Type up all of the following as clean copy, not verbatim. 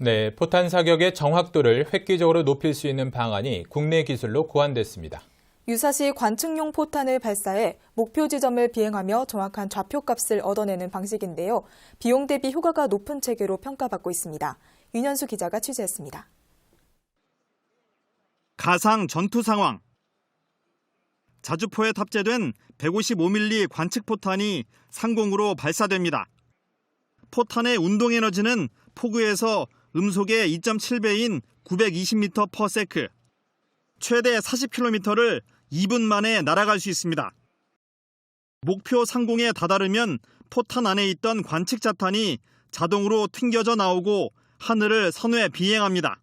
네, 포탄 사격의 정확도를 획기적으로 높일 수 있는 방안이 국내 기술로 고안됐습니다. 유사시 관측용 포탄을 발사해 목표 지점을 비행하며 정확한 좌표값을 얻어내는 방식인데요. 비용 대비 효과가 높은 체계로 평가받고 있습니다. 윤현수 기자가 취재했습니다. 가상 전투 상황. 자주포에 탑재된 155mm 관측 포탄이 상공으로 발사됩니다. 포탄의 운동 에너지는 포구에서 음속의 2.7배인 920m/s, 최대 40km를 2분 만에 날아갈 수 있습니다. 목표 상공에 다다르면 포탄 안에 있던 관측 자탄이 자동으로 튕겨져 나오고 하늘을 선회 비행합니다.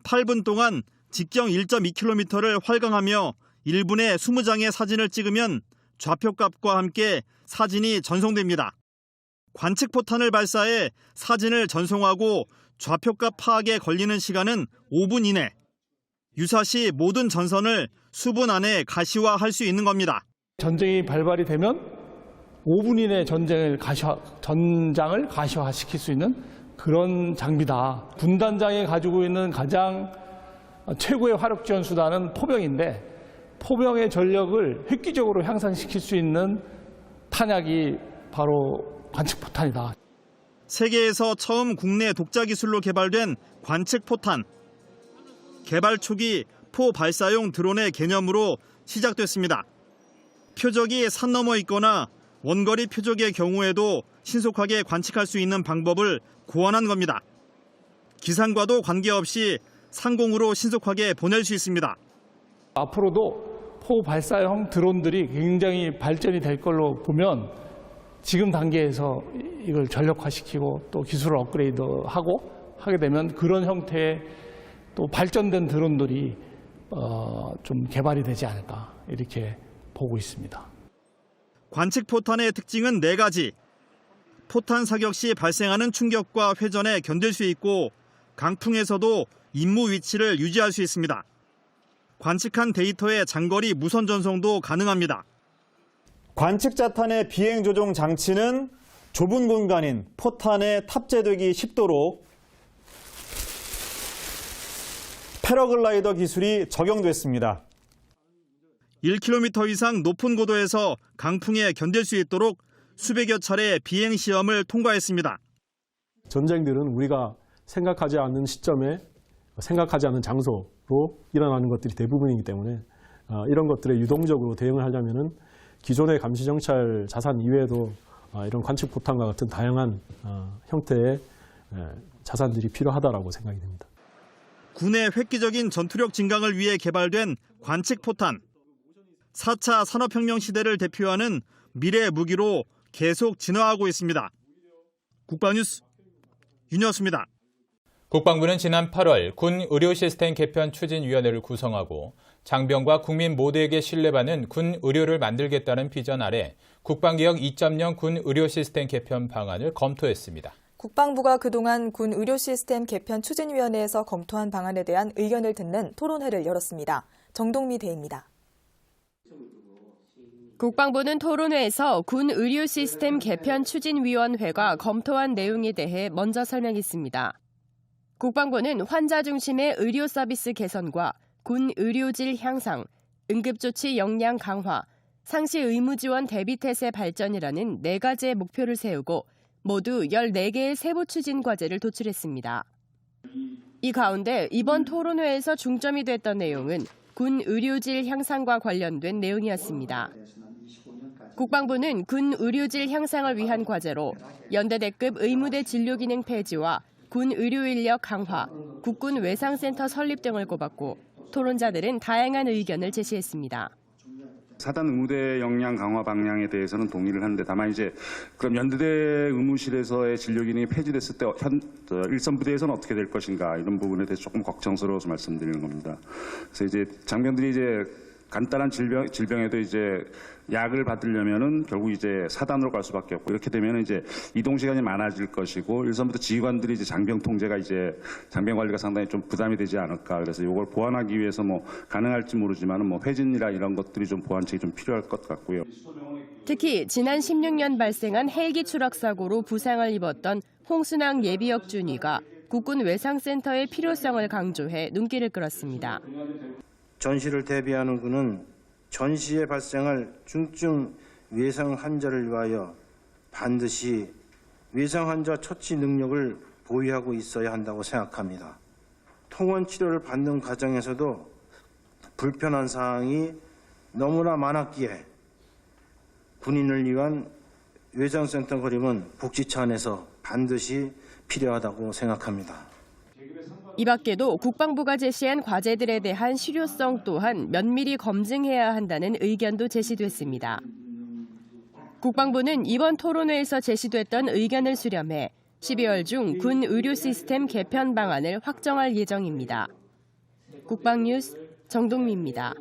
8분 동안 직경 1.2km를 활강하며 1분에 20장의 사진을 찍으면 좌표값과 함께 사진이 전송됩니다. 관측 포탄을 발사해 사진을 전송하고 좌표값 파악에 걸리는 시간은 5분 이내. 유사시 모든 전선을 수분 안에 가시화할 수 있는 겁니다. 전쟁이 발발이 되면 5분 이내 전장을 가시화시킬 수 있는 그런 장비다. 군단장이 가지고 있는 가장 최고의 화력 지원 수단은 포병인데 포병의 전력을 획기적으로 향상시킬 수 있는 탄약이 바로 관측포탄이다. 세계에서 처음 국내 독자 기술로 개발된 관측포탄. 개발 초기 포 발사용 드론의 개념으로 시작됐습니다. 표적이 산 너머 있거나 원거리 표적의 경우에도 신속하게 관측할 수 있는 방법을 고안한 겁니다. 기상과도 관계없이 상공으로 신속하게 보낼 수 있습니다. 앞으로도 포 발사형 드론들이 굉장히 발전이 될 걸로 보면 지금 단계에서 이걸 전력화시키고 또 기술을 업그레이드하고 하게 되면 그런 형태의 또 발전된 드론들이 좀 개발이 되지 않을까 이렇게 보고 있습니다. 관측 포탄의 특징은 4가지. 포탄 사격 시 발생하는 충격과 회전에 견딜 수 있고 강풍에서도 임무 위치를 유지할 수 있습니다. 관측한 데이터의 장거리 무선 전송도 가능합니다. 관측 자탄의 비행 조종 장치는 좁은 공간인 포탄에 탑재되기 쉽도록 패러글라이더 기술이 적용됐습니다. 1km 이상 높은 고도에서 강풍에 견딜 수 있도록 수백여 차례 비행 시험을 통과했습니다. 전쟁들은 우리가 생각하지 않는 시점에 생각하지 않는 장소로 일어나는 것들이 대부분이기 때문에 이런 것들에 유동적으로 대응을 하려면은 기존의 감시정찰 자산 이외에도 이런 관측 포탄과 같은 다양한 형태의 자산들이 필요하다라고 생각이 됩니다. 군의 획기적인 전투력 증강을 위해 개발된 관측 포탄. 4차 산업혁명 시대를 대표하는 미래 무기로 계속 진화하고 있습니다. 국방뉴스 윤여수입니다. 국방부는 지난 8월 군 의료 시스템 개편 추진위원회를 구성하고 장병과 국민 모두에게 신뢰받는 군 의료를 만들겠다는 비전 아래 국방개혁 2.0 군 의료 시스템 개편 방안을 검토했습니다. 국방부가 그동안 군 의료 시스템 개편 추진위원회에서 검토한 방안에 대한 의견을 듣는 토론회를 열었습니다. 정동미 대입니다. 국방부는 토론회에서 군 의료 시스템 개편 추진위원회가 검토한 내용에 대해 먼저 설명했습니다. 국방부는 환자 중심의 의료 서비스 개선과 군 의료질 향상, 응급조치 역량 강화, 상시 의무 지원 대비태세 발전이라는 4가지의 목표를 세우고 모두 14개의 세부 추진 과제를 도출했습니다. 이 가운데 이번 토론회에서 중점이 됐던 내용은 군 의료질 향상과 관련된 내용이었습니다. 국방부는 군 의료질 향상을 위한 과제로 연대대급 의무대 진료기능 폐지와 군 의료인력 강화, 국군 외상센터 설립 등을 꼽았고 토론자들은 다양한 의견을 제시했습니다. 사단 의무대 역량 강화 방향에 대해서는 동의를 하는데 다만 이제 그럼 연대대 의무실에서의 진료 기능이 폐지됐을 때 일선 부대에서는 어떻게 될 것인가 이런 부분에 대해서 조금 걱정스러워서 말씀드리는 겁니다. 그래서 이제 장병들이 이제 간단한 질병에도 이제 약을 받으려면은 결국 이제 사단으로 갈 수밖에 없고 이렇게 되면 이제 이동 시간이 많아질 것이고 일선부터 지휘관들이 이제 장병 통제가 이제 장병 관리가 상당히 좀 부담이 되지 않을까 그래서 이걸 보완하기 위해서 뭐 가능할지 모르지만은 뭐 회진이라 이런 것들이 좀 보완책이 좀 필요할 것 같고요. 특히 지난 16년 발생한 헬기 추락 사고로 부상을 입었던 홍순학 예비역 준위가 국군 외상센터의 필요성을 강조해 눈길을 끌었습니다. 전시를 대비하는 군은 전시에 발생할 중증 외상 환자를 위하여 반드시 외상 환자 처치 능력을 보유하고 있어야 한다고 생각합니다. 통원 치료를 받는 과정에서도 불편한 사항이 너무나 많았기에 군인을 위한 외상센터 건립은 복지차 안에서 반드시 필요하다고 생각합니다. 이 밖에도 국방부가 제시한 과제들에 대한 실효성 또한 면밀히 검증해야 한다는 의견도 제시됐습니다. 국방부는 이번 토론회에서 제시됐던 의견을 수렴해 12월 중 군 의료 시스템 개편 방안을 확정할 예정입니다. 국방뉴스 정동미입니다.